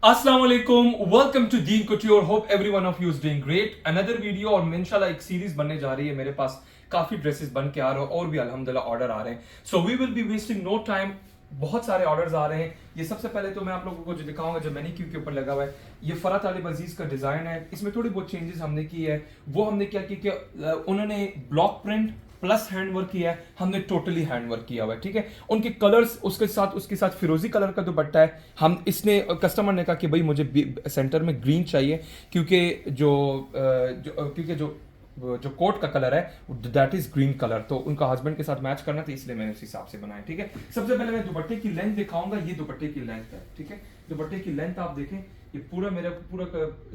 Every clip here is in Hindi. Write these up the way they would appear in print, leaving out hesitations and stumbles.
अस्सलाम वालेकुम, welcome to Deen couture. Hope every one of you is doing great. Another video और इंशाल्लाह एक सीरीज बनने जा रही है। मेरे पास काफी ड्रेसेस बन के आ रहे हैं और भी अल्हम्दुलिल्लाह ऑर्डर आ रहे हैं। So we will be wasting no time. बहुत सारे ऑर्डर्स आ रहे हैं। ये सबसे पहले तो मैं आप लोगों को जो दिखाऊंगा, जो मैनी क्यू के ऊपर लगा हुआ है, ये फरहत अली अजीज का डिजाइन है। इसमें थोड़ी बहुत चेंजेस हमने की है। वो हमने क्या की कि उन्होंने block print plus hand work किया है, हमने टोटली हैंड वर्क किया हुआ है। ठीक है, उनके कलर्स उसके साथ फिरोजी कलर का दुपट्टा है। हम इसने कस्टमर ने कहा कि भाई मुझे सेंटर में ग्रीन चाहिए, क्योंकि जो जो कोट का कलर है दैट इज ग्रीन कलर, तो उनका हस्बैंड के साथ मैच करना था, इसलिए मैंने उस हिसाब से बनाया। ठीक है, सबसे पहले मैं दुपट्टे की लेंथ दिखाऊंगा। ये दुपट्टे की लेंथ है। ठीक है, दुपट्टे की लेंथ आप देखें, ये पूरा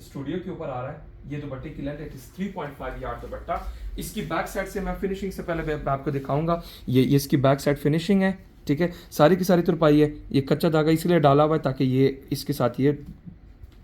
स्टूडियो के ऊपर आ रहा है। ये दुपट्टे की लेंथ इट इज 3.5 यार्ड दुपट्टा। इसकी बैक साइड से मैं फिनिशिंग से पहले मैं आपको दिखाऊंगा। ये इसकी बैक साइड फिनिशिंग है। ठीक है, सारी की सारी तुरपाई है। ये कच्चा धागा इसलिए डाला हुआ है ताकि ये इसके साथ ये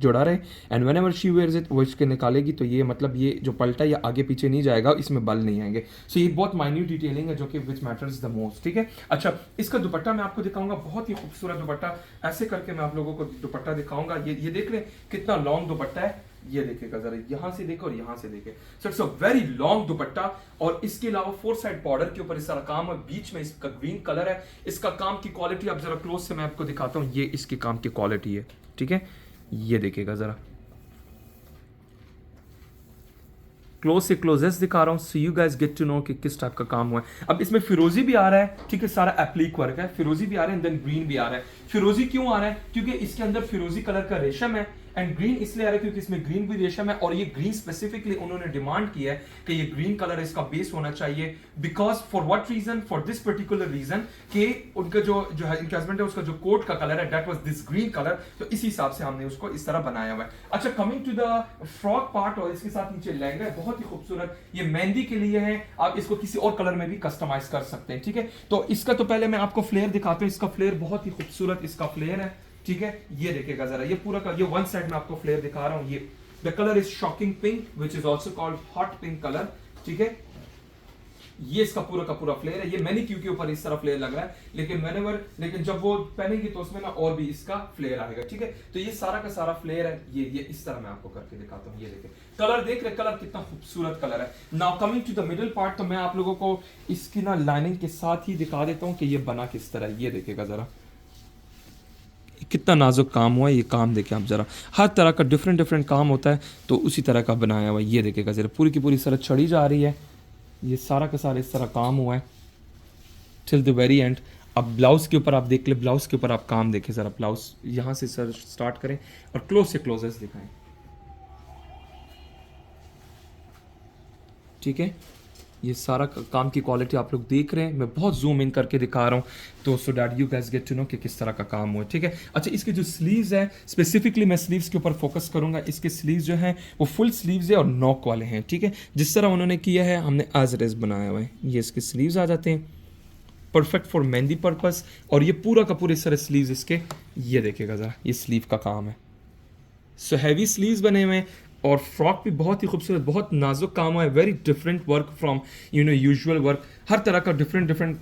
जुड़ा रहे। And whenever she wears it, वो इसके निकालेगी तो ये मतलब ये जो पलटा ये आगे पीछे नहीं जाएगा, इसमें बल नहीं आएंगे। सो ये बहुत माइन्यूट डिटेलिंग है जो कि विच मैटर्स द मोस्ट। ठीक है, अच्छा इसका दुपट्टा मैं आपको दिखाऊंगा, बहुत ही खूबसूरत दुपट्टा। ऐसे करके मैं आप लोगों को दुपट्टा दिखाऊंगा। ये देख रहे कितना लॉन्ग दुपट्टा है। ये देखेगा जरा, यहां से देखो और यहां से देखे। So it's a very long दुपट्टा। और इसके अलावा फोर साइड बॉर्डर के ऊपर इस सारा काम है। बीच में इसका ग्रीन कलर है। इसका काम की क्वालिटी आप जरा क्लोज से मैं आपको दिखाता हूं। ये इसके काम की क्वालिटी है। ठीक है, ये देखिएगा जरा, क्लोज से क्लोजेस्ट दिखा रहा हूँ, so you guys get to know कि किस टाइप का काम हुआ है। अब इसमें फिरोजी भी आ रहा है। ठीक है, सारा एप्लीक वर्क है। फिरोजी भी आ रहा है, देन ग्रीन भी आ रहा है। फिरोजी क्यों आ रहा है? क्योंकि इसके अंदर फिरोजी कलर का रेशम है। एंड ग्रीन इसलिए आ रहा है क्योंकि इसमें ग्रीन भी रेशम है। और ये ग्रीन स्पेसिफिकली उन्होंने डिमांड किया है कि ये ग्रीन कलर इसका बेस होना चाहिए। Because for what reason, for this particular reason कि उनका जो है इनके हस्बैंड है, उसका जो कोट का कलर है that was this green colour. तो इस हिसाब से हमने उसको इस तरह बनाया हुआ है। अच्छा, coming to the frock part, और इसके साथ नीचे लहंगा है, बहुत ही खूबसूरत। ये मेहंदी के लिए है, आप इसको किसी और कलर में भी कस्टमाइज कर सकते हैं। ठीक है, तो इसका तो पहले मैं आपको फ्लेयर दिखाता हूँ। इसका फ्लेयर बहुत ही खूबसूरत इसका फ्लेयर है। ठीक है, ये देखिएगा जरा, ये पूरा का ये वन साइड में आपको फ्लेयर दिखा रहा हूं। ये the colour is shocking pink which is also called hot pink colour. ठीक है, ये इसका पूरा का पूरा फ्लेयर है। ये मैंने क्यों के ऊपर इस तरह फ्लेयर लग रहा है, लेकिन जब वो पहनेगी तो उसमें ना और भी इसका फ्लेयर आएगा। ठीक है, तो ये सारा का सारा फ्लेयर है। ये इस तरह मैं आपको करके दिखाता हूँ। ये देखिए कलर, देख रहे कलर कितना खूबसूरत कलर है। Now coming to the middle part, तो मैं आप लोगों को इसकी ना लाइनिंग के साथ ही दिखा देता हूँ कि ये बना किस तरह। ये देखिएगा जरा, कितना नाजुक काम हुआ है। ये काम देखें आप ज़रा, हर तरह का डिफरेंट डिफरेंट काम होता है, तो उसी तरह का बनाया हुआ है। ये देखेगा ज़रा, पूरी की पूरी तरह चढ़ी जा रही है। ये सारा का सारा इस तरह काम हुआ है टिल द वेरी एंड। अब ब्लाउज़ के ऊपर आप देख ले, ब्लाउज़ के ऊपर आप काम देखें ज़रा। ब्लाउज़ यहाँ से सर स्टार्ट करें और क्लोज से क्लोजेस्ट दिखाएं। ठीक है, ये सारा काम की क्वालिटी आप लोग देख रहे हैं। मैं बहुत जूम इन करके दिखा रहा हूँ तो so that you guys get to know कि किस तरह का काम हुआ है। ठीक है, अच्छा इसके जो स्लीव्स है, स्पेसिफिकली मैं स्लीव्स के ऊपर फोकस करूंगा। इसके स्लीव्स जो हैं वो फुल स्लीव्स है और नॉक वाले हैं। ठीक है, जिस तरह उन्होंने किया है हमने एज रेस बनाया हुआ है। ये इसके स्लीव्स आ जाते हैं, परफेक्ट फॉर मेहंदी पर्पस। और ये पूरा का पूरे सारे स्लीव्स इसके, ये देखिएगा ज़रा, ये स्लीव का काम है। सो हैवी स्लीव्स बने हुए हैं। और फ्रॉक भी बहुत ही खूबसूरत, बहुत नाजुक काम है। Very different work from usual work. हर तरह का डिफरेंट डिफरेंट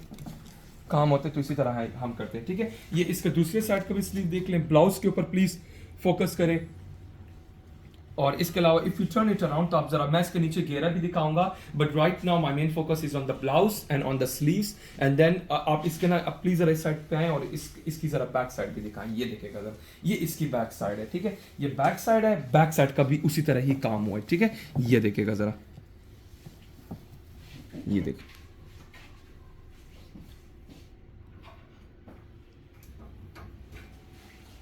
काम होते हैं, तो इसी तरह है हम करते हैं। ठीक है, ये इसके दूसरे साइड का भी स्लीव देख लें। ब्लाउज के ऊपर प्लीज फोकस करें। और इसके अलावा if you turn it around, तो आप जरा, मैं इसके नीचे घेरा भी दिखाऊंगा, but right now my main focus is on the blouse and on the sleeves. And then आप इसके ना आप प्लीज जरा इस साइड पे आए और इसकी जरा बैक साइड भी दिखाएं। ये देखेगा जरा, ये इसकी बैक साइड है। ठीक है, ये बैक साइड है, बैक साइड का भी उसी तरह ही काम हुआ है। ठीक है, ये देखेगा जरा, ये देख,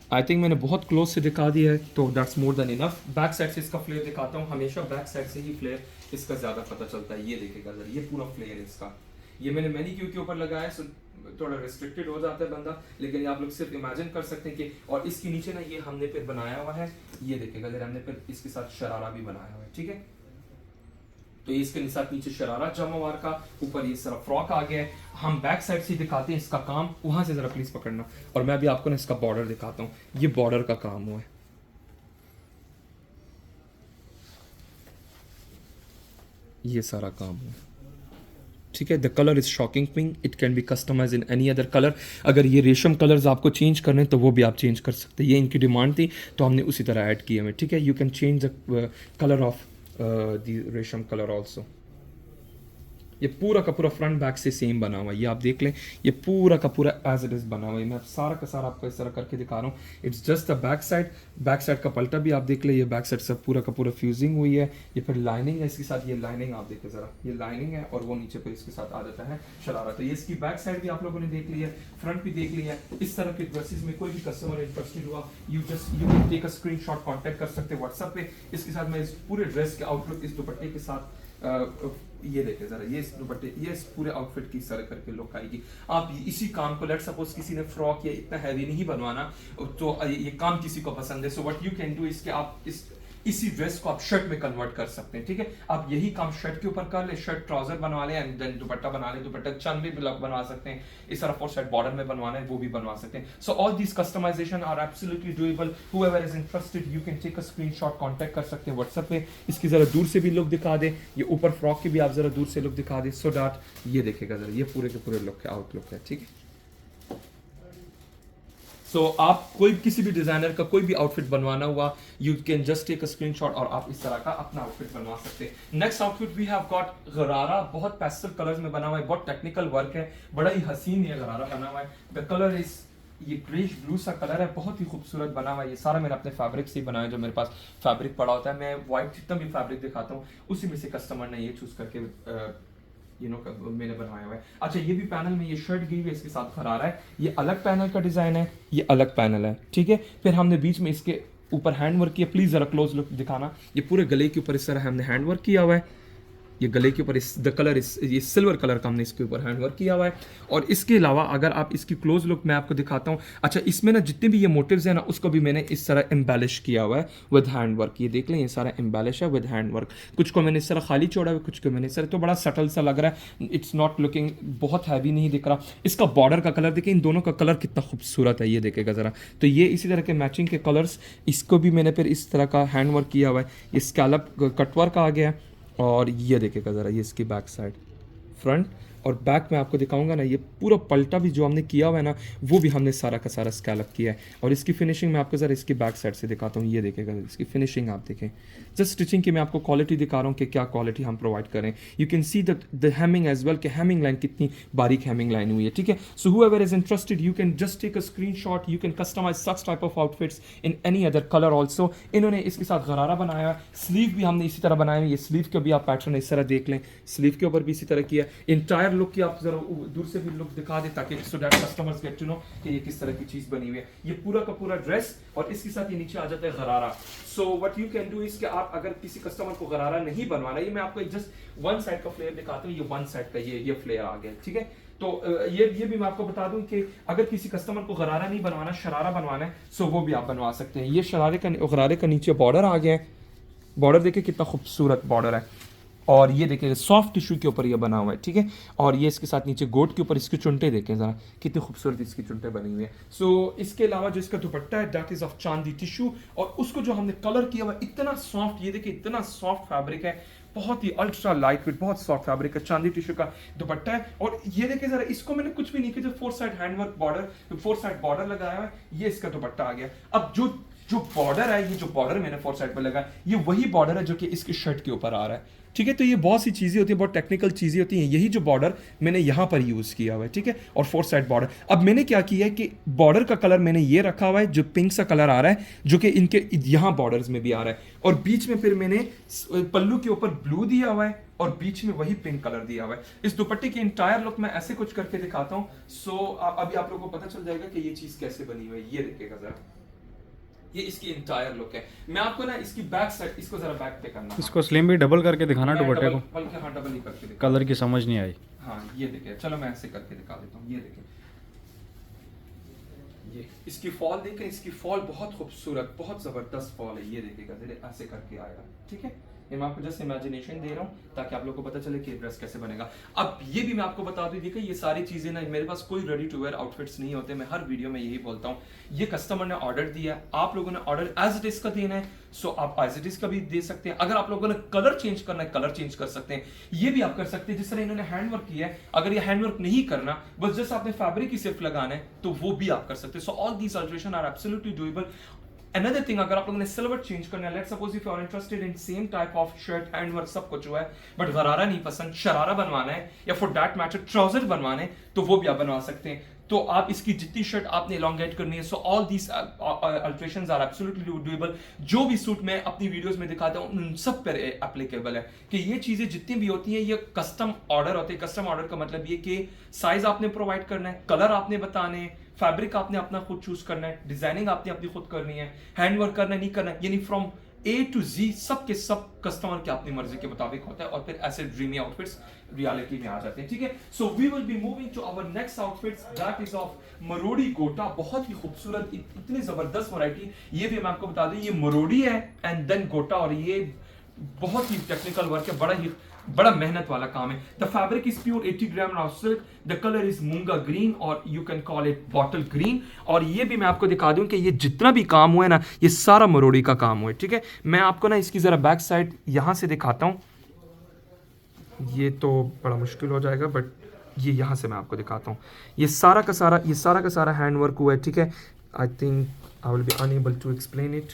आई थिंक मैंने बहुत क्लोज से दिखा दिया है, तो that's more than enough. Back side से इसका फ्लेयर दिखाता हूँ। हमेशा बैक साइड से ही फ्लेयर इसका ज़्यादा पता चलता है। ये देखेगा जरा, ये पूरा फ्लेयर है इसका। ये मैंने मैनीक्योर के ऊपर लगाया है, सो थोड़ा रिस्ट्रिक्टेड हो जाता है बंदा, लेकिन ये आप लोग सिर्फ इमेजिन कर सकते हैं कि। और इसके नीचे ना ये हमने फिर बनाया हुआ है, ये देखेगा जरा, हमने फिर इसके साथ शरारा भी बनाया हुआ है। ठीक है, तो ये इसके साथ नीचे शरारा जमावार का, ऊपर ये सारा फ्रॉक आ गया है। हम बैक साइड से दिखाते हैं इसका काम, वहां से जरा प्लीज पकड़ना। और मैं अभी आपको ना इसका बॉर्डर दिखाता हूँ। ये बॉर्डर का काम हुआ है, ये सारा काम हुआ है। ठीक है। The colour is shocking pink, it can be customise in any other colour. अगर ये रेशम कलर्स आपको चेंज करने तो वो भी आप चेंज कर सकते हैं, ये इनकी डिमांड थी तो हमने उसी तरह ऐड किया हमें, ठीक है। You can change the colour of the रेशम कलर ऑल्सो। ये पूरा का पूरा फ्रंट बैक से सेम बना हुआ है, ये आप देख लें, ये पूरा का पूरा एज इट इज बना हुआ है। मैं सारा का सारा आपको इस तरह करके दिखा रहा हूँ। It's just the back side, back side का पलटा भी आप देख लें, ये बैक साइड से पूरा का पूरा फ्यूजिंग हुई है। ये फिर लाइनिंग है इसके साथ, ये लाइनिंग आप देखें जरा, ये लाइनिंग है और वो नीचे पर इसके साथ आ जाता है शरारा। तो ये इसकी बैक साइड भी आप लोगों ने देख ली है, फ्रंट भी देख लिया है। इस तरह के ड्रेसेस में कोई भी कस्टमर इंटरेस्टेड हुआ, you can take a screenshot, contact कर सकते हैं व्हाट्सएप पे। इसके साथ मैं इस पूरे ड्रेस के आउटलुक इस दुपट्टे के साथ ये देखें जरा, ये इस दुपट्टे, ये इस पूरे आउटफिट की तरह करके लुक आएगी। आप इसी काम को, लेट सपोज किसी ने फ्रॉक या इतना हैवी नहीं बनवाना तो ये काम किसी को पसंद है, so what you can do इसके आप इसी ड्रेस को आप शर्ट में कन्वर्ट कर सकते हैं, ठीक है। आप यही काम शर्ट के ऊपर कर ले, शर्ट ट्राउजर बनवा ले एंड देन दुपट्टा बना ले, दुपट्टा चंद भी बनवा सकते हैं, इस तरह फोर साइड बॉर्डर में बनवाना है वो भी बनवा सकते हैं। So all this customisation are absolutely doable. Whoever is interested you can take a screenshot, contact कर सकते हैं व्हाट्सएप पे। इसकी जरा दूर से भी लुक दिखा दे, ये ऊपर फ्रॉक की भी आप जरा दूर से लुक दिखा दे, सो दैट ये देखेगा जरा, ये पूरे के पूरे लुक है, आउटलुक है, ठीक है। सो आप कोई किसी भी डिजाइनर का कोई भी आउटफिट बनवाना हुआ, you can just take a screenshot और आप इस तरह का अपना आउटफिट बनवा सकते हैं। Next outfit we have got gharara, बहुत पेस्टल कलर्स में बना हुआ है, बहुत टेक्निकल वर्क है, बड़ा ही हसीन ये गरारा बना हुआ है। द कलर इज, ये ग्रेश ब्लू सा कलर है, बहुत ही खूबसूरत बना हुआ है। ये सारा मैंने अपने फैब्रिक से ही बनाया, जो मेरे पास फैब्रिक पड़ा होता है, मैं व्हाइट जितना भी फैब्रिक दिखाता हूँ उसी में से कस्टमर ने ये चूज करके मैंने बनवाया हुआ है। अच्छा, ये भी पैनल में ये शर्ट गई हुई है, इसके साथ गरारा है, ये अलग पैनल का डिजाइन है, ये अलग पैनल है, ठीक है। फिर हमने बीच में इसके ऊपर हैंड वर्क किया, प्लीज जरा क्लोज लुक दिखाना, ये पूरे गले के ऊपर इस तरह हमने हैंड वर्क किया हुआ है। ये गले के ऊपर इस द कलर इस ये सिल्वर कलर का हमने इसके ऊपर हैंड वर्क किया हुआ है। और इसके अलावा अगर आप इसकी क्लोज लुक मैं आपको दिखाता हूँ, अच्छा इसमें ना जितने भी ये मोटिव्स हैं ना उसको भी मैंने इस तरह एम्बेलिश किया हुआ है विद हैंड वर्क। ये देख लें, ये सारा एम्बेलिश है विद हैंड वर्क। कुछ को मैंने इस तरह खाली छोड़ा हुआ, कुछ को मैंने इस तरह, तो बड़ा सटल सा लग रहा है, इट्स नॉट लुकिंग, बहुत हैवी नहीं दिख रहा। इसका बॉर्डर का कलर देखिए, इन दोनों का कलर कितना खूबसूरत है, ये देखेगा ज़रा। तो ये इसी तरह के मैचिंग के कलर्स, इसको भी मैंने फिर इस तरह का हैंड वर्क किया हुआ है। ये स्कैलप कटवर्क आ गया है। और ये देखेगा ज़रा, ये इसकी बैक साइड, फ्रंट और बैक में आपको दिखाऊंगा ना, ये पूरा पलटा भी जो हमने किया हुआ है ना, वो भी हमने सारा का सारा स्कैलप किया है। और इसकी फिनिशिंग मैं आपको ज़रा इसकी बैक साइड से दिखाता हूँ, ये देखेगा इसकी फिनिशिंग आप देखें। जस्ट स्टिचिंग की मैं आपको क्वालिटी दिखा रहा हूँ कि क्या क्वालिटी हम प्रोवाइड करें। You can see the hemming as well, कि हेमिंग लाइन कितनी बारीक हेमिंग लाइन हुई है, ठीक है। So whoever is interested you can just take a screenshot, you can customise such type of outfits in any other colour also. इन्होंने इसके साथ गरारा बनाया है, स्लीव भी हमने इसी तरह बनाया है, ये स्लीव का भी आप पैटर्न इस तरह देख लें, स्लीव के ऊपर भी इसी तरह किया। इंटायर लुक की आप जरा दूर से भी लुक दिखा दे, ताकि so that customers get to know कि ये किस तरह की चीज बनी हुई है। ये पूरा का पूरा ड्रेस और इसके साथ ये नीचे आ जाता है गरारा। So what you can do is कि आप अगर किसी कस्टमर को गरारा नहीं बनवाना, ये मैं आपको जस्ट वन साइड का फ्लेयर दिखाता हूँ, ये वन साइड का ये फ्लेयर आ गया, ठीक है। तो ये भी मैं आपको बता दूं कि अगर किसी कस्टमर को गरारा नहीं बनवाना, शरारा बनवाना है, सो वो भी आप बनवा सकते हैं। ये गरारे का नीचे बॉर्डर आ गया है, बॉर्डर देखिए कितना खूबसूरत बॉर्डर है। और ये देखिए सॉफ्ट टिश्यू के ऊपर ये बना हुआ है, ठीक है। और ये इसके साथ नीचे गोट के ऊपर इसकी चुनटे देखें ज़रा, कितनी खूबसूरत इसकी चुनटे बनी हुई है। सो इसके अलावा जो इसका दुपट्टा है दैट इज ऑफ चांदी टिश्यू, और उसको जो हमने कलर किया हुआ है इतना सॉफ्ट, ये देखिए इतना सॉफ्ट फैब्रिक है, बहुत ही अल्ट्रा लाइट वेट, बहुत सॉफ्ट फैब्रिक है, चांदी टिश्यू का दुपट्टा है। और ये देखिए जरा, इसको मैंने कुछ भी नहीं किया, जो four side handwork border, four side border लगाया हुआ है, ये इसका दुपट्टा आ गया। अब जो बॉर्डर है, ये जो बॉर्डर मैंने फोर साइड पर लगा, ये वही बॉर्डर है जो कि इसकी शर्ट के ऊपर आ रहा है, ठीक है। तो ये बहुत सी चीज़ें होती हैं, बहुत टेक्निकल चीज़ें होती हैं। यही जो बॉर्डर मैंने यहाँ पर यूज़ किया हुआ है, ठीक है। और फोर साइड बॉर्डर, अब मैंने क्या किया है कि बॉर्डर का कलर मैंने ये रखा हुआ है, जो पिंक सा कलर आ रहा है, जो कि इनके यहाँ बॉर्डर्स में भी आ रहा है। और बीच में फिर मैंने पल्लू के ऊपर ब्लू दिया हुआ है और बीच में वही पिंक कलर दिया हुआ है। इस दुपट्टे की इंटायर लुक मैं ऐसे कुछ करके दिखाता हूँ। सो अभी आप लोगों को पता चल जाएगा कि ये चीज़ कैसे बनी हुई है। ये देखिएगा जरा, ये इसकी इंटायर लुक है। मैं आपको ना इसकी बैक साइड, इसको जरा बैक पे करना, इसको स्लिम भी डबल करके दिखाना दुपट्टे को, बल्कि हाँ डबल ही करके दिखा, कलर की समझ नहीं आई। हाँ ये देखिए, चलो मैं ऐसे करके दिखा देता हूँ। ये देखिए, ये इसकी फॉल देखें, इसकी फॉल बहुत खूबसूरत, बहुत जबरदस्त फॉल है। ये देखिएगा जरा, ऐसे करके आएगा, ठीक है। ये मैं आपको जस्ट इमेजिनेशन दे रहा हूँ ताकि आप लोगों को पता चले कि ड्रेस कैसे बनेगा। अब ये भी मैं आपको बता दूं, देखिए ये सारी चीजें ना, मेरे पास कोई रेडी टू वेयर आउटफिट्स नहीं होते, मैं हर वीडियो में यही बोलता हूँ। ये कस्टमर ने ऑर्डर दिया है, आप लोगों ने ऑर्डर एज इट इज का देना है, सो आप एज इट इज का भी दे सकते हैं। अगर आप लोगों ने कलर चेंज करना है, कलर चेंज कर सकते हैं, ये भी आप कर सकते हैं। जिस तरह इन्होंने हैंडवर्क किया है, अगर ये हैंडवर्क नहीं करना, बस जस्ट आपने फैब्रिक ही सिर्फ लगाना है, तो वो भी आप कर सकते हैं। So all these alteration are absolutely doable. Another thing, अगर आप लोगों ने सिल्वर चेंज करना है, let's suppose if you are interested in same type of shirt hand work सब कुछ हुआ है, बट गरारा नहीं पसंद, शरारा बनवाना है या फॉर दैट मैटर ट्राउजर बनवाने हैं, तो वो भी आप बनवा सकते हैं। तो आप इसकी जितनी शर्ट आपने एलोंगेट करनी है, so all these alterations are absolutely doable. जो भी सूट मैं अपनी वीडियोस में दिखाता हूं उन सब पर एप्लीकेबल है कि ये चीजें जितनी भी होती हैं ये कस्टम ऑर्डर होते हैं। कस्टम ऑर्डर का मतलब ये कि साइज आपने प्रोवाइड करना है, कलर आपने बताने हैं, फैब्रिक आपने अपना खुद चूज करना है, डिजाइनिंग आपने अपनी खुद करनी है, हैंड वर्क करना नहीं करना है, यानी फ्रॉम A to Z सब के सब कस्टमर के अपनी मर्जी के मुताबिक होता है, और फिर ऐसे ड्रीमी आउटफिट्स रियलिटी में आ जाते हैं। ठीक है, so we will be moving to our next outfits, that is of मरोड़ी गोटा। बहुत ही खूबसूरत, इतनी जबरदस्त वैरायटी, ये भी मैं आपको बता दूं, ये मरोड़ी है एंड देन गोटा, और ये बहुत ही टेक्निकल वर्क है, बड़ा मेहनत वाला काम है। The fabric is pure 80 gram raw silk, the colour is मूंगा ग्रीन और you can call it bottle green. और ये भी मैं आपको दिखा दूं कि ये जितना भी काम हुआ है ना, ये सारा मरोड़ी का काम हुआ है। ठीक है, मैं आपको ना इसकी जरा बैक साइड यहां से दिखाता हूं, ये तो बड़ा मुश्किल हो जाएगा, बट ये यहाँ से मैं आपको दिखाता हूँ। ये सारा का सारा हैंड वर्क हुआ है। ठीक है, I think I will be unable to explain it.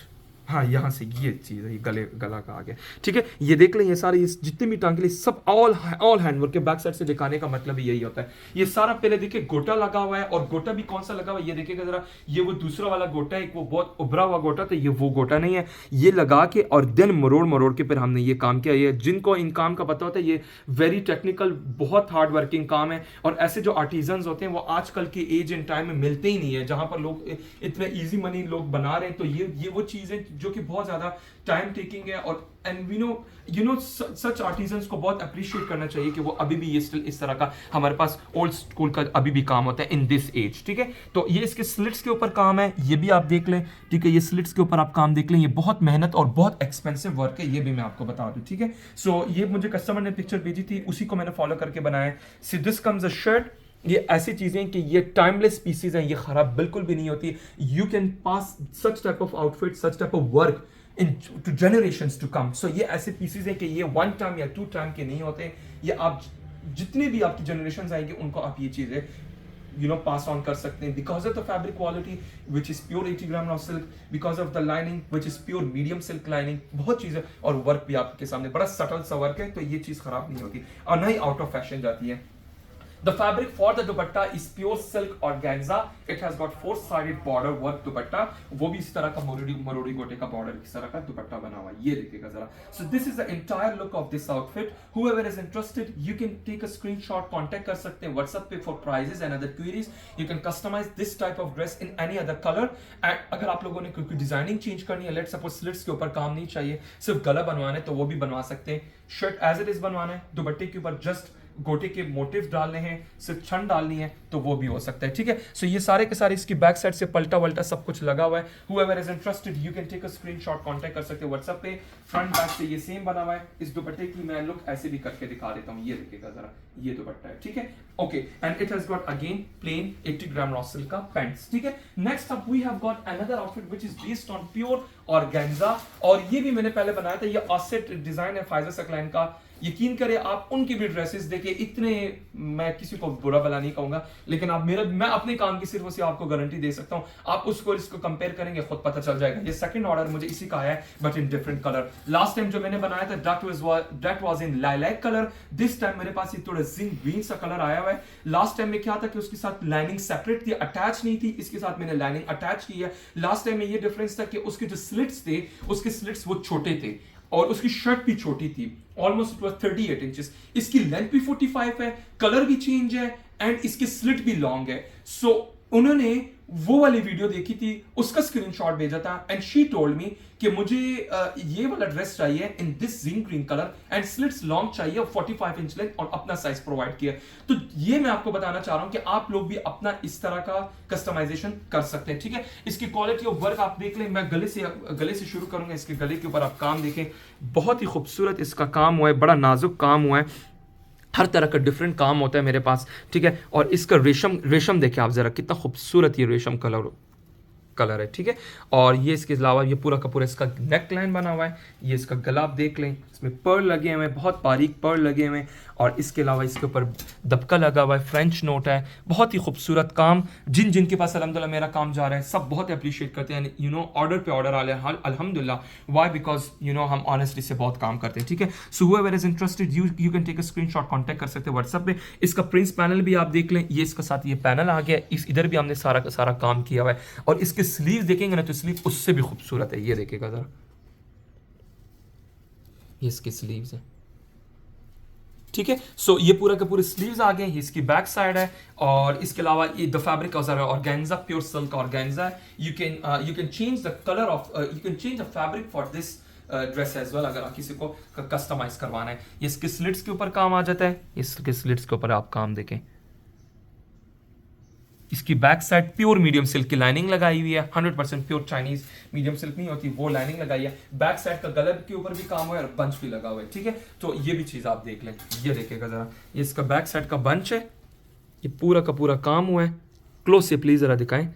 हाँ, यहाँ से ये चीज़ है, ये गला का आ गया। ठीक है, ये देख लें, ये सारे ये जितने भी टांगे सब ऑल हैंडवर्क के बैक साइड से दिखाने का मतलब ही यही होता है। ये सारा पहले देखिए गोटा लगा हुआ है, और गोटा भी कौन सा लगा हुआ है ये देखिएगा जरा, ये वो दूसरा वाला गोटा है, वो बहुत उभरा हुआ गोटा, तो ये वो गोटा नहीं है। ये लगा के और देन मरोड़ के फिर हमने ये काम किया। ये जिनको इन काम का पता होता है, ये वेरी टेक्निकल, बहुत हार्ड वर्किंग काम है। और ऐसे जो आर्टिजन्स होते हैं वो आजकल के एज एंड टाइम में मिलते ही नहीं है, जहां पर लोग इतने ईजी मनी लोग बना रहे हैं। तो ये वो चीज़ है जो कि बहुत ज्यादा टाइम टेकिंग है, और and we know such artisans को बहुत अप्रिशिएट करना चाहिए कि वो अभी भी ये स्टिल इस तरह का हमारे पास ओल्ड स्कूल का अभी भी काम होता है इन दिस एज। ठीक है, तो ये इसके स्लिट्स के ऊपर काम है, ये भी आप देख लें। ठीक है, ये स्लिट्स के ऊपर आप काम देख लें, ये बहुत मेहनत और बहुत एक्सपेंसिव वर्क है, ये भी मैं आपको बता दूं। ठीक है, सो ये मुझे कस्टमर ने पिक्चर भेजी थी, उसी को मैंने फॉलो करके बनाया है। So this comes a shirt. ये ऐसी चीजें कि ये टाइमलेस पीसेज हैं, ये खराब बिल्कुल भी नहीं होती। You can pass such type of outfit, such type of work in to generations to come. So ये ऐसे पीसेज हैं कि ये 1 टाइम या 2 टाइम के नहीं होते, ये आप जितने भी आपकी जनरेशन आएंगे उनको आप ये चीजें पास ऑन कर सकते हैं, because of the fabric quality which is pure 80 gram of silk, because of the lining which is pure medium silk lining, बहुत चीजें, और वर्क भी आपके सामने बड़ा सटल सा वर्क है, तो ये चीज खराब नहीं होती और ना ही आउट ऑफ फैशन जाती है। The fabric for the dupatta is pure silk organza. It has got 4-sided border work dupatta. वो भी इस तरह का मरोड़ी गोटे का बॉर्डर इस तरह का दुपट्टा बना हुआ है, ये देखिएगा जरा। So this is the entire look of this outfit. Whoever is interested, you can take a screenshot, contact कर सकते हैं WhatsApp पे for prices and other queries. You can customize this type of dress in any other color. And अगर आप लोगों ने कोई डिजाइनिंग चेंज करनी है, let's suppose slits के ऊपर काम नहीं चाहिए, सिर्फ गला बनवाना है, तो वो भी बनवा सकते हैं। शर्ट एज इट इज बनवाना है, दुपट्टे के ऊपर जस्ट गोटे के मोटिव डालने हैं, सिर्फ छन डालनी है, तो वो भी हो सकता है। ठीक है, सो ये सारे के सारे इसकी बैक साइड से पलटा वल्टा सब कुछ लगा हुआ है। whoever is interested you can take a screenshot, contact कर सकते हैं WhatsApp पे। फ्रंट बैक से ये सेम बना हुआ है। इस दुपट्टे की मैं लुक ऐसे भी करके दिखा देता हूँ, ये देखिएगा जरा, ये दुपट्टा है। ठीक है, okay, and it has got again plain 80 gram raw silk का पैंट्स। ठीक है, next up we have got another outfit which is based on pure organza, और ये भी मैंने पहले बनाया था। ये ऑफसेट डिजाइन है फाइजर सकलाइन का। यकीन करें आप उनकी भी ड्रेसेस देखिए, इतने, मैं किसी को बुरा भला नहीं कहूंगा, लेकिन आप मैं अपने काम की सिर्फ उसे आपको गारंटी दे सकता हूं। आप उसको इसको कंपेयर करेंगे, खुद पता चल जाएगा। ये सेकंड ऑर्डर मुझे इसी का है, but in different colour. Last time जो मैंने बनाया था that was in lilac colour. This time मेरे पास ये थोड़ा जिंक ग्रीन सा कलर आया हुआ है। लास्ट टाइम में क्या था कि उसके साथ लाइनिंग सेपरेट थी, अटैच नहीं थी, इसके साथ मैंने लाइनिंग अटैच की है। लास्ट टाइम में ये डिफरेंस था कि उसके जो स्लिट्स थे, उसके स्लिट्स वो छोटे थे, और उसकी शर्ट भी छोटी थी, ऑलमोस्ट इट वाज 38 इंचेस। इसकी लेंथ भी 45 है, कलर भी चेंज है, एंड इसकी स्लिट भी लॉन्ग है। सो उन्होंने वो वाली वीडियो देखी थी, उसका स्क्रीनशॉट भेजा था एंड शी टोल्ड मी कि मुझे ये वाला ड्रेस चाहिए in this zinc green colour and slits long चाहिए और 45 इंच लेंथ और अपना साइज प्रोवाइड किया। तो ये मैं आपको बताना चाह रहा हूं कि आप लोग भी अपना इस तरह का कस्टमाइजेशन कर सकते हैं, ठीक है। इसकी क्वालिटी ऑफ वर्क आप देख लें, मैं गले से शुरू करूंगा। इसके गले के ऊपर आप काम देखें, बहुत ही खूबसूरत इसका काम हुआ है, बड़ा नाजुक काम हुआ है, हर तरह का डिफरेंट काम होता है मेरे पास, ठीक है। और इसका रेशम देखिए आप जरा, कितना खूबसूरत ये रेशम कलर है, ठीक है। और ये इसके अलावा ये पूरा का पूरा इसका नेक लाइन बना हुआ है, ये इसका गला आप देख लें, इसमें पर्ल लगे हुए हैं, बहुत बारीक पर्ल लगे हुए हैं। और इसके अलावा इसके ऊपर दबका लगा हुआ है, फ्रेंच नोट है, बहुत ही खूबसूरत काम। जिनके पास अल्हम्दुलिल्लाह मेरा काम जा रहा है सब बहुत अप्रिशिएट करते हैं, यू नो, ऑर्डर पे ऑर्डर आ रहे हैं अल्हम्दुलिल्लाह। वाई? बिकॉज यू नो हम ऑनेस्टली से बहुत काम करते हैं, ठीक है। So whoever is interested you can take a screenshot, contact कर सकते हैं व्हाट्सएप पे। इसका प्रिंस पैनल भी आप देख लें, ये इसका साथ ये पैनल आ गया, इस इधर भी हमने सारा का सारा काम किया हुआ है। और इसके स्लीव देखेंगे ना तो स्लीव उससे भी खूबसूरत है, ये देखिएगा जरा, ये इसके स्लीव्स हैं, ठीक है। सो ये पूरा का पूरे स्लीव्स आ गए, ये इसकी बैक साइड है। और इसके अलावा ये the fabric organza, pure silk organza है। You can change the colour of, you can change the fabric for this dress as well, अगर किसी को कस्टमाइज करवाना है। ये इसके स्लिट्स के ऊपर काम आ जाता है, इसके स्लिट्स के ऊपर आप काम देखें। इसकी back side pure medium silk की लाइनिंग लगाई हुई है, 100% प्योर चाइनीज मीडियम सिल्क नहीं होती वो लाइनिंग लगाई है। बैक साइड का गले के ऊपर भी काम हुआ है और बंच भी लगा हुआ है, ठीक है। तो ये भी चीज आप देख लें, ये देखिएगा जरा, ये इसका बैक साइड का बंच है, ये पूरा का पूरा काम हुआ है। क्लोज से प्लीज जरा दिखाएं,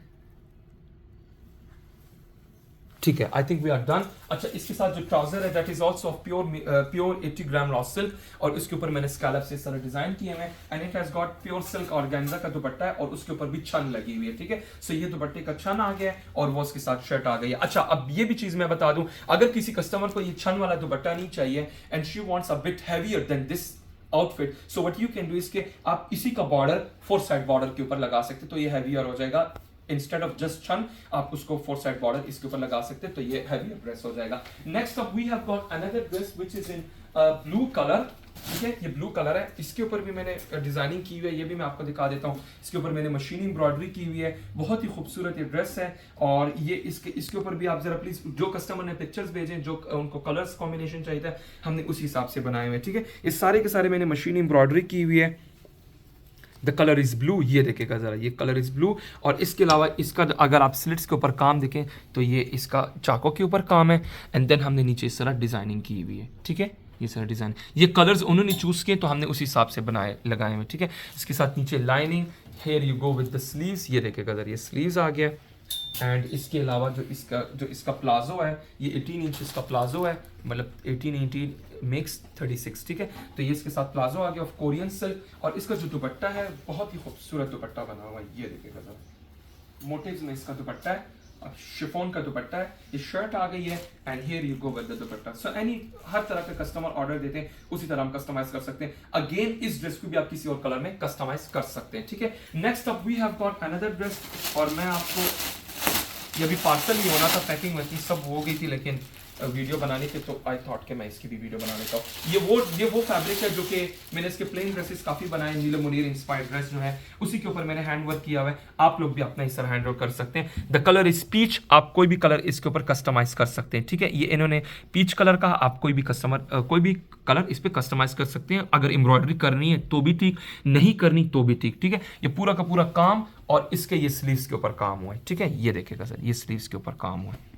ठीक है। I think we are done. अच्छा, इसके साथ जो ट्राउजर है that is also pure 80 gram raw silk, और उसके ऊपर मैंने स्कैलप से सारा डिजाइन किए हैं and it has got pure silk organza का दुपट्टा है और उसके ऊपर भी छन लगी हुई है, ठीक है। सो ये दुपट्टे का छन आ गया है और वो उसके साथ शर्ट आ गई है। अच्छा, अब ये भी चीज मैं बता दूं, अगर किसी कस्टमर को ये छन वाला दुपट्टा नहीं चाहिए and she wants a bit heavier than this outfit, so what you can do is के आप इसी का बॉर्डर 4 साइड बॉर्डर के ऊपर लगा सकते, तो ये हैवियर हो जाएगा। इंस्टेड ऑफ जस्ट छन आप उसको 4 साइड बॉर्डर इसके ऊपर लगा सकते हैं, तो ये हैवियर ड्रेस हो जाएगा। Next up we have got another dress which is in blue colour, ठीक है। ये ब्लू कलर है, इसके ऊपर भी मैंने डिजाइनिंग की हुई है, ये भी मैं आपको दिखा देता हूँ। इसके ऊपर मैंने मशीन एम्ब्रॉयडरी की हुई है, बहुत ही खूबसूरत ये ड्रेस है। और ये इसके ऊपर भी आप जरा प्लीज, जो कस्टमर ने पिक्चर्स भेजे, जो उनको कलर्स कॉम्बिनेशन चाहिए था, हमने उसी हिसाब से बनाए हुए, ठीक है। ये सारे के सारे मैंने मशीन एम्ब्रॉयडरी की हुई है। द कलर इज ब्लू, ये देखेगा जरा, ये कलर इज ब्लू। और इसके अलावा इसका अगर आप स्लिट्स के ऊपर काम देखें तो ये इसका चाकों के ऊपर काम है एंड देन हमने नीचे इस तरह डिजाइनिंग की हुई है, ठीक है। ये सारा डिजाइन, ये कलर्स उन्होंने चूज किए तो हमने उसी हिसाब से लगाए हुए, ठीक है। इसके साथ नीचे lining, here you go with the sleeves, ये देखेगा जरा, ये स्लीव्स आ गया। एंड इसके अलावा जो इसका प्लाजो है, ये 18 इंच इसका प्लाजो है, मतलब 18 मेक्स 36, ठीक है। तो ये इसके साथ प्लाजो आ गया ऑफ कोरियन सिल्क। और इसका जो दुपट्टा है बहुत ही खूबसूरत दुपट्टा बना हुआ है, ये देखिएगा जरा, मोटिव्स में इसका दुपट्टा है, शिफॉन का दुपट्टा है, ये शर्ट आ गई है and here you go with the dupatta. So हर तरह का कस्टमर ऑर्डर देते हैं उसी तरह हम कस्टमाइज कर सकते हैं। अगेन इस ड्रेस को भी आप किसी और कलर में कस्टमाइज कर सकते हैं, ठीक है। Next up we have got another dress, और मैं आपको, ये भी पार्सल ही होना था, पैकिंग वैकिंग सब हो गई थी, लेकिन वीडियो बनाने के तो आई थॉट कि मैं इसकी भी वीडियो बना लेता हूँ। ये वो फैब्रिक है जो कि मैंने इसके प्लेन ड्रेसेस काफ़ी बनाए, नीलम मुनीर इंस्पायर्ड ड्रेस जो है उसी के ऊपर मैंने हैंड वर्क किया हुआ है। आप लोग भी अपना इस तरह हैंड वर्क कर सकते हैं। द कलर इज पीच, आप कोई भी कलर इसके ऊपर कस्टमाइज कर सकते हैं, ठीक है। ये इन्होंने पीच कलर का, आप कोई भी कलर इस पर कस्टमाइज कर सकते हैं। अगर एम्ब्रॉयडरी करनी है तो भी ठीक, नहीं करनी तो भी ठीक, ठीक है। ये पूरा का पूरा काम, और इसके ये स्लीव्स के ऊपर काम हुआ है, ठीक है। ये देखेगा सर, ये स्लीव्स के ऊपर काम हुआ है।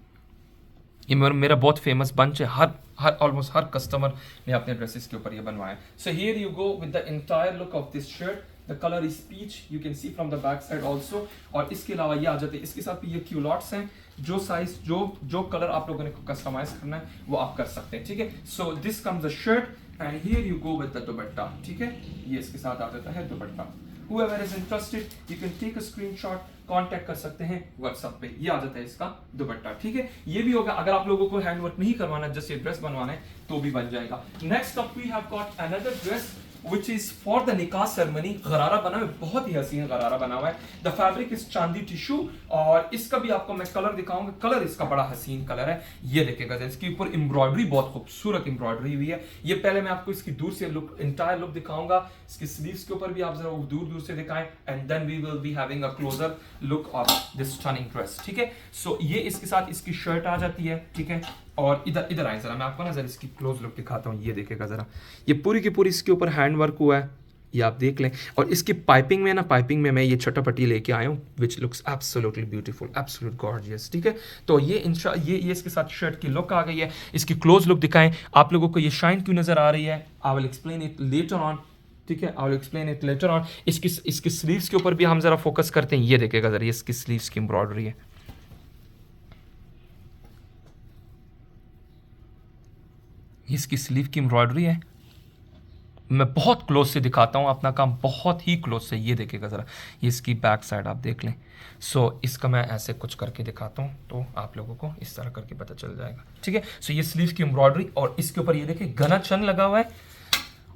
ये मेरा बहुत फेमस बंच है, हर ऑलमोस्ट हर कस्टमर ने अपने ड्रेसेस के ऊपर ये बनवाया। So here you go with the entire look of this shirt, the colour is peach, you can see from the back side also. और इसके अलावा ये आ जाते हैं, इसके साथ भी ये क्यूलॉट्स हैं, जो साइज जो कलर आप लोगों ने कस्टमाइज करना है वो आप कर सकते हैं, ठीक है। So this comes the shirt and here you go with the दुपट्टा, ठीक है। ये इसके साथ आ जाता है दुपट्टा। Whoever is interested, you can take a screenshot, contact कर सकते हैं व्हाट्सएप पे। ये आ जाता है इसका दुपट्टा, ठीक है। ये भी होगा, अगर आप लोगों को हैंडवर्क नहीं करवाना, जस्ट ये ड्रेस बनवाना है तो भी बन जाएगा। Next up we have got another dress, which is for the निकाह सेरेमनी। गरारा बना हुआ है, बहुत ही हसीन गरारा बना हुआ है। द फैब्रिक इज चांदी टिश्यू, और इसका भी आपको मैं कलर दिखाऊंगा। कलर इसका बड़ा हसीन कलर है, ये देखिएगा। इसके ऊपर एम्ब्रॉयडरी बहुत खूबसूरत एम्ब्रॉयडरी हुई है। ये पहले मैं आपको इसकी दूर से लुक, इंटायर लुक दिखाऊंगा। इसकी स्लीव्स के ऊपर भी आप जरा दूर दूर से दिखाएं, and then we will be having a closer look of this stunning dress, ठीक है। सो ये इसके साथ इसकी शर्ट आ जाती है, ठीक है। और इधर आए जरा, मैं आपको ना जरा इसकी क्लोज लुक दिखाता हूँ। ये देखेगा जरा, ये पूरी की पूरी इसके ऊपर हैंड वर्क हुआ है, ये आप देख लें। और इसकी पाइपिंग में ना, पाइपिंग में मैं ये छोटा पट्टी लेके आया हूँ, which looks absolutely beautiful, absolute gorgeous, ठीक है। तो ये ये इसके साथ शर्ट की लुक आ गई है। इसकी क्लोज लुक दिखाएं आप लोगों को, ये शाइन क्यों नजर आ रही है। I will explain it later on, ठीक है। I will explain it later on. इसकी स्लीव्स के ऊपर भी हम जरा फोकस करते हैं। ये देखेगा जरा, ये इसकी स्लीव्स की एम्ब्रॉयडरी है। इसकी स्लीव की एम्ब्रॉयडरी है। मैं बहुत क्लोज से दिखाता हूँ अपना काम, बहुत ही क्लोज से। ये देखिएगा ज़रा, ये इसकी बैक साइड आप देख लें। सो इसका मैं ऐसे कुछ करके दिखाता हूँ तो आप लोगों को इस तरह करके पता चल जाएगा, ठीक है। सो ये स्लीव की एम्ब्रॉयडरी, और इसके ऊपर ये देखिए घना चन लगा हुआ है,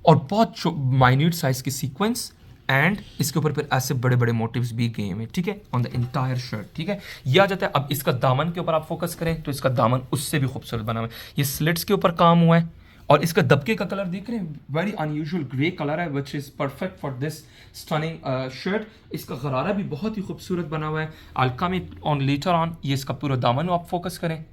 और बहुत माइन्यूट साइज की सीक्वेंस, एंड इसके ऊपर फिर ऐसे बड़े बड़े मोटिव्स भी गए हैं, ठीक है, ऑन द इंटायर शर्ट, ठीक है। ये आ जाता है। अब इसका दामन के ऊपर आप फोकस करें तो इसका दामन उससे भी खूबसूरत बना हुआ है। ये स्लिट्स के ऊपर काम हुआ है, और इसका दबके का कलर देख रहे हैं, वेरी अनयूजुअल ग्रे कलर है, which is perfect for this stunning shirt. इसका गरारा भी बहुत ही खूबसूरत बना हुआ है। I will come it on later on. ये इसका पूरा दामन आप फोकस करें,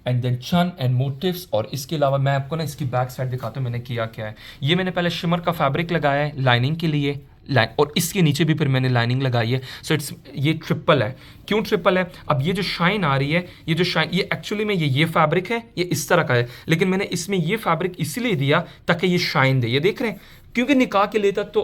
एंड देन चन एंड मोटिव्स। और इसके अलावा मैं आपको ना इसकी बैक साइड दिखाता हूँ मैंने किया क्या है। ये मैंने पहले शिमर का फैब्रिक लगाया है लाइनिंग के लिए, और इसके नीचे भी फिर मैंने लाइनिंग लगाई है। सो इट्स, ये ट्रिपल है। क्यों ट्रिपल है? अब ये जो शाइन आ रही है, ये जो शाइन, ये एक्चुअली में ये फैब्रिक है, ये इस तरह का है, लेकिन मैंने इसमें ये फैब्रिक इसलिए दिया ताकि ये शाइन दे। ये देख रहे हैं, क्योंकि निकाह के लिए था तो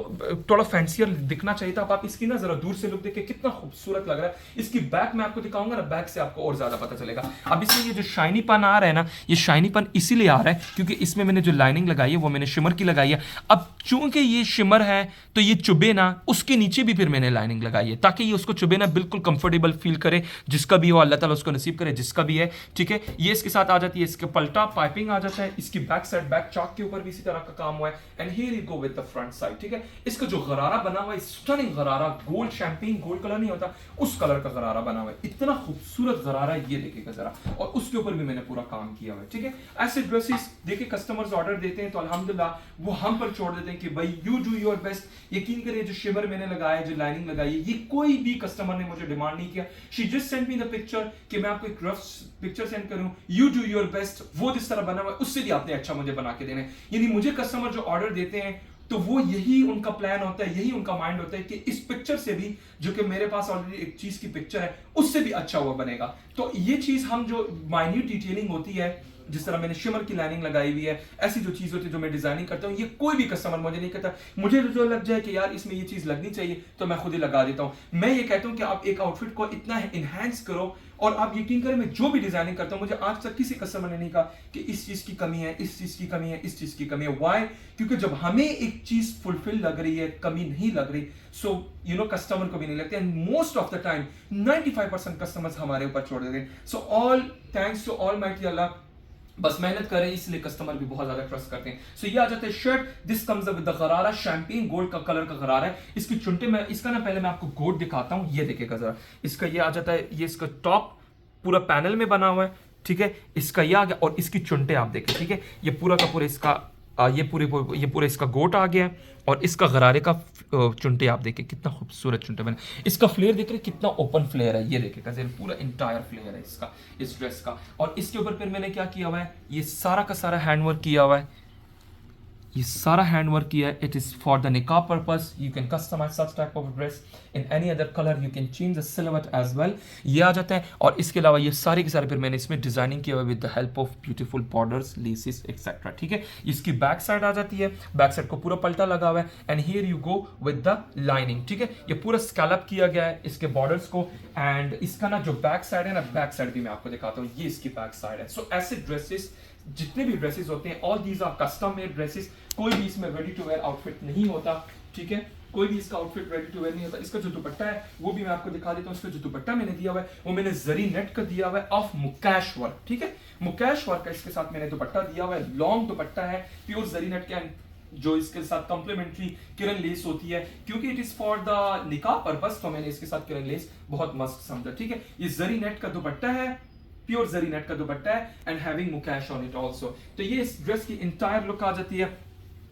थोड़ा फैंसियर दिखना चाहिए था। अब आप इसकी ना जरा दूर से लुक देखिए, कितना खूबसूरत लग रहा है। इसकी बैक मैं आपको दिखाऊंगा ना, बैक से आपको और ज्यादा पता चलेगा। अब इसमें ये जो शाइनीपन आ रहा है ना, ये शाइनीपन इसीलिए आ रहा है क्योंकि इसमें मैंने जो लाइनिंग लगाई है वो मैंने शिमर की लगाई है। अब चूंकि ये शिमर है तो ये चुभे ना, उसके नीचे भी फिर मैंने लाइनिंग लगाई है ताकि ये उसको चुभे ना, बिल्कुल कंफर्टेबल फील करे। जिसका भी हो अल्लाह ताला उसको नसीब करे, जिसका भी है, ठीक है। ये इसके साथ आ जाती है, इसके पल्टा पाइपिंग आ जाता है। इसकी बैक साइड, बैक चॉक के ऊपर भी इसी तरह का काम हुआ है। And here you go with the front side, ठीक है। इसका जो गरारा बना हुआ है, स्टनिंग गरारा, गोल्ड शैंपेन गोल्ड कलर नहीं होता उस कलर का गरारा बना हुआ है। इतना खूबसूरत गरारा है, ये देखिएगा जरा। और उसके ऊपर भी मैंने पूरा काम किया हुआ है, ठीक है। ऐसे ड्रेसेस देखिए कस्टमर्स ऑर्डर देते हैं तो अल्हम्दुलिल्लाह वो हम पर छोड़ देते हैं कि भाई यू डू योर बेस्ट। यकीन करिए जो शिमर मैंने लगाया, जो लाइनिंग लगाई है, ये कोई भी कस्टमर ने मुझे डिमांड नहीं किया। She just send me the picture कि मैं आपको एक रफ पिक्चर सेंड करूं, यू डू योर बेस्ट, वो जिस तरह बना हुआ है उससे भी आपने अच्छा मुझे बना के देना है। यानी मुझे कस्टमर जो ऑर्डर देते हैं तो वो यही उनका प्लान होता है, यही उनका माइंड होता है कि इस पिक्चर से भी, जो कि मेरे पास ऑलरेडी एक चीज की पिक्चर है, उससे भी अच्छा हुआ बनेगा। तो ये चीज हम जो माइन्यूट डिटेलिंग होती है, जिस तरह मैंने शिमर की लाइनिंग लगाई हुई है, ऐसी जो चीज होती है जो मैं डिजाइनिंग करता हूँ, ये कोई भी कस्टमर मुझे नहीं कहता। मुझे जो लग जाए कि यार इसमें ये चीज लगनी चाहिए तो मैं खुद ही लगा देता हूँ। मैं ये कहता हूँ कि आप एक आउटफिट को इतना इनहैंस करो, और आप यकीन करें मैं जो भी डिजाइनिंग करता हूं, मुझे आज तक किसी कस्टमर ने नहीं कहा कि इस चीज की कमी है, इस चीज की कमी है, इस चीज की कमी है। व्हाई? क्योंकि जब हमें एक चीज फुलफिल लग रही है, कमी नहीं लग रही, सो यू नो कस्टमर को भी नहीं लगती। And most of the time 95% customers हमारे ऊपर छोड़ देते हैं। So all thanks to almighty Allah, बस मेहनत कर रहे हैं इसलिए कस्टमर भी बहुत ज्यादा ट्रस्ट करते हैं। सो ये आ जाता है shirt, this comes with the गरारा, शैंपेन गोल्ड का कलर का गरारा है। इसकी चुनटे में, इसका ना पहले मैं आपको गोट दिखाता हूं, ये देखिएगा जरा। इसका ये आ जाता है, ये इसका टॉप पूरा पैनल में बना हुआ है, ठीक है। इसका ये आ गया, और इसकी चुनटे आप देखें, ठीक है। ये पूरा का पूरा इसका ये पूरा इसका गोट आ गया है, और इसका गरारे का चुनटे आप देखें, कितना खूबसूरत चुनटे बने। इसका फ्लेयर देख रहे हैं, कितना ओपन फ्लेयर है, ये देखेगा जरा, पूरा इंटायर फ्लेयर है इसका, इस ड्रेस का। और इसके ऊपर फिर मैंने क्या किया हुआ है, ये सारा का सारा हैंडवर्क किया हुआ है, ये सारा हैंडवर्क किया है। इट इज फॉर द निकाह purpose. You can customise such type of dress in any other colour, you can change the सिलवट एज वेल। ये आ जाता है, और इसके अलावा ये सारे के सारे फिर मैंने इसमें डिजाइनिंग किया हुआ with the help of beautiful borders, laces etcetera, ठीक है। इसकी बैक साइड आ जाती है, बैक साइड को पूरा पलटा लगा हुआ है, and here you go with the lining, ठीक है। ये पूरा स्कैलप किया गया है इसके बॉर्डर्स को। एंड इसका ना जो बैक साइड है ना, बैक साइड भी मैं आपको दिखाता हूँ, ये इसकी बैक साइड है। सो ऐसे ड्रेसेस, जितने भी ड्रेसेस होते हैं, all these are custom made dresses, कोई भी इसमें रेडी टू वेयर आउटफिट नहीं होता, ठीक है। कोई भी इसका आउटफिट रेडी टू वेयर नहीं होता। इसका जो दुपट्टा है वो भी मैं आपको दिखा देता हूँ। इसका जो दुपट्टा मैंने दिया हुआ है वो मैंने जरी नेट का दिया हुआ है ऑफ मुकैश वर्क, ठीक है, मुकैश वर्क का इसके साथ मैंने दुपट्टा दिया हुआ है। लॉन्ग दुपट्टा है प्योर जरी नेट का, जो इसके साथ कॉम्प्लीमेंट्री किरण लेस होती है, क्योंकि इट इज फॉर द निकाह पर्पस, तो मैंने इसके साथ किरण लेस बहुत मस्त समझा, ठीक है। ये जरी नेट का दुपट्टा है, प्योर जरी नेट का दुपट्टा है and having mukaish on it also. तो ये इस ड्रेस की इंटायर लुक आ जाती है।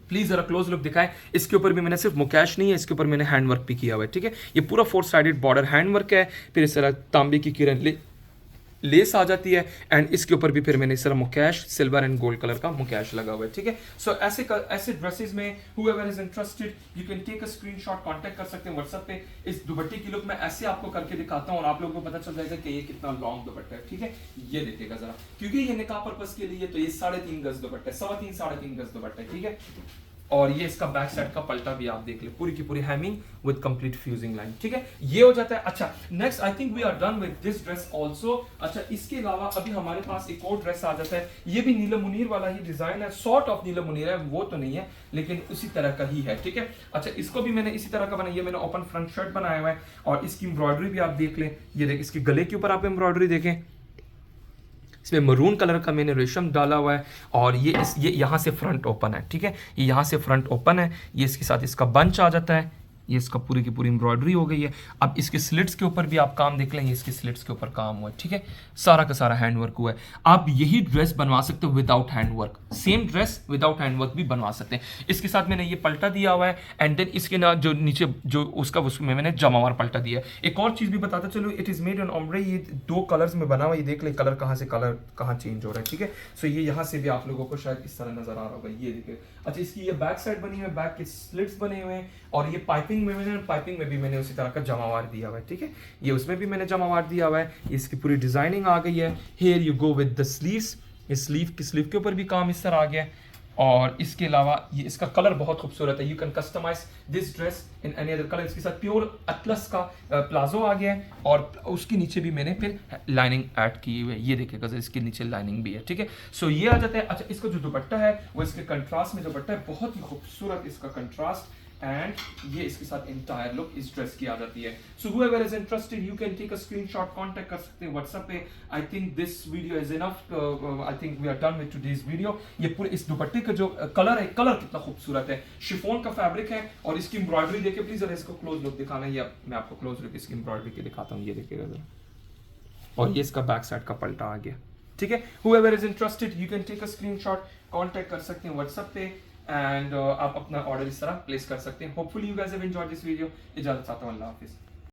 प्लीज जरा क्लोज लुक दिखाएं। इसके ऊपर भी मैंने सिर्फ मुकैश नहीं है, इसके ऊपर मैंने हैंड वर्क भी किया हुआ है, ठीक है। ये पूरा 4 साइडेड बॉर्डर हैंड वर्क है, फिर इस तरह तांबे की किरण लेस आ जाती है एंड इसके ऊपर भी फिर मैंने इस तरह mukaish silver and gold colour का मुकैश लगा हुआ है, ठीक है। सो ऐसे ड्रेसेस में whoever is interested you can take a screenshot, contact कर सकते हैं व्हाट्सएप पे। इस दुपट्टे की लुक मैं ऐसे आपको करके दिखाता हूँ और आप लोगों को पता चल जाएगा कि ये कितना लॉन्ग दुपट्टा है, ठीक है। ये देखिएगा जरा, क्योंकि ये निकाह पर्पस के लिए, तो ये 3.5 गज दुपट्टा है, 3.5 गज दुपट्टा है, ठीक है। और ये इसका बैक साइड का पल्टा भी आप देख ले, पूरी की पूरी hemming with complete fusing line, ठीक है। ये हो जाता है। अच्छा, next I think we are done with this dress also. अच्छा, इसके अलावा अभी हमारे पास एक और ड्रेस आ जाता है। ये भी नीलम मुनीर वाला ही डिजाइन है, सॉर्ट ऑफ नीलम मुनीर है, वो तो नहीं है लेकिन उसी तरह का ही है, ठीक है। अच्छा, इसको भी मैंने इसी तरह का बनाया, मैंने ओपन फ्रंट शर्ट बनाया हुआ है और इसकी एम्ब्रॉयडरी भी आप देख लें। ये देख, इसकी गले के ऊपर आप एम्ब्रॉयडरी देखें, इसमें मरून कलर का मैंने रेशम डाला हुआ है और ये यहाँ से फ्रंट ओपन है, ठीक है। ये यहाँ से फ्रंट ओपन है, ये इसके साथ इसका बंच आ जाता है, ये इसका पूरी की पूरी एम्ब्रॉयडरी हो गई है। अब इसके स्लिट्स के ऊपर भी आप काम देख लें, ये इसके स्लिट्स के ऊपर काम हुआ है, ठीक है। सारा का सारा हैंड वर्क हुआ है। आप यही ड्रेस बनवा सकते हो without hand work, same dress without hand work भी बनवा सकते हैं। इसके साथ मैंने ये पल्टा दिया हुआ है एंड देन इसके ना जो नीचे जो उसमें मैंने जमावार पल्टा दिया है। एक और चीज़ भी बताता चलो, it is made in ombre, ये 2 कलर्स में बना हुआ है। ये देख ले कलर कहाँ से कलर कहाँ चेंज हो रहा है, ठीक है। सो ये यहाँ से भी आप लोगों को शायद इस तरह नजर आ रहा होगा, ये देखिए। अच्छा, इसकी ये बैक साइड बनी हुई है, बैक के स्लिट्स बने हुए हैं और ये पाइपिंग में भी मैंने उसी तरह का जमावार दिया हुआ है, ठीक है। ये उसमें भी मैंने जमावार दिया हुआ है। इसकी पूरी डिजाइनिंग आ गई है। Here you go with the sleeves, इस स्लीव के ऊपर भी काम इस तरह आ गया है। और इसके अलावा ये इसका कलर बहुत खूबसूरत है। You can customise this dress in any other colour. इसके साथ प्योर अटलस का प्लाजो आ गया है और उसके नीचे भी मैंने फिर लाइनिंग ऐड की हुई है, ये देखिएगा इसके नीचे लाइनिंग भी है, ठीक है। सो ये आ जाता है। अच्छा, इसका जो दुपट्टा है वो इसके कंट्रास्ट में दुपट्टा है, बहुत ही खूबसूरत इसका कंट्रास्ट एंड ये इसके साथ इंटायर लुक इस ड्रेस की आ जाती है। So whoever is interested you can take a screenshot, contact कर सकते हैं व्हाट्सएप पे। I think this video is enough, I think we are done with today's video. ये पूरे इस दुपट्टे का जो कलर है, कलर कितना खूबसूरत है, शिफॉन का फैब्रिक है और इसकी एम्ब्रॉयडरी देखिए प्लीज। अगर इसको क्लोज लुक दिखाना है, या मैं आपको क्लोज लुक इसकी एम्ब्रॉयडरी की दिखाता हूँ, ये देखिएगा जरा। और ये इसका बैक साइड का पल्टा आ गया, ठीक है। whoever is interested you can take a screenshot, contact कर सकते हैं व्हाट्सएप पे एंड आप अपना ऑर्डर इस तरह प्लेस कर सकते हैं। Hopefully you guys have enjoyed this video. इजाजत चाहता हूं, अल्लाह हाफिज।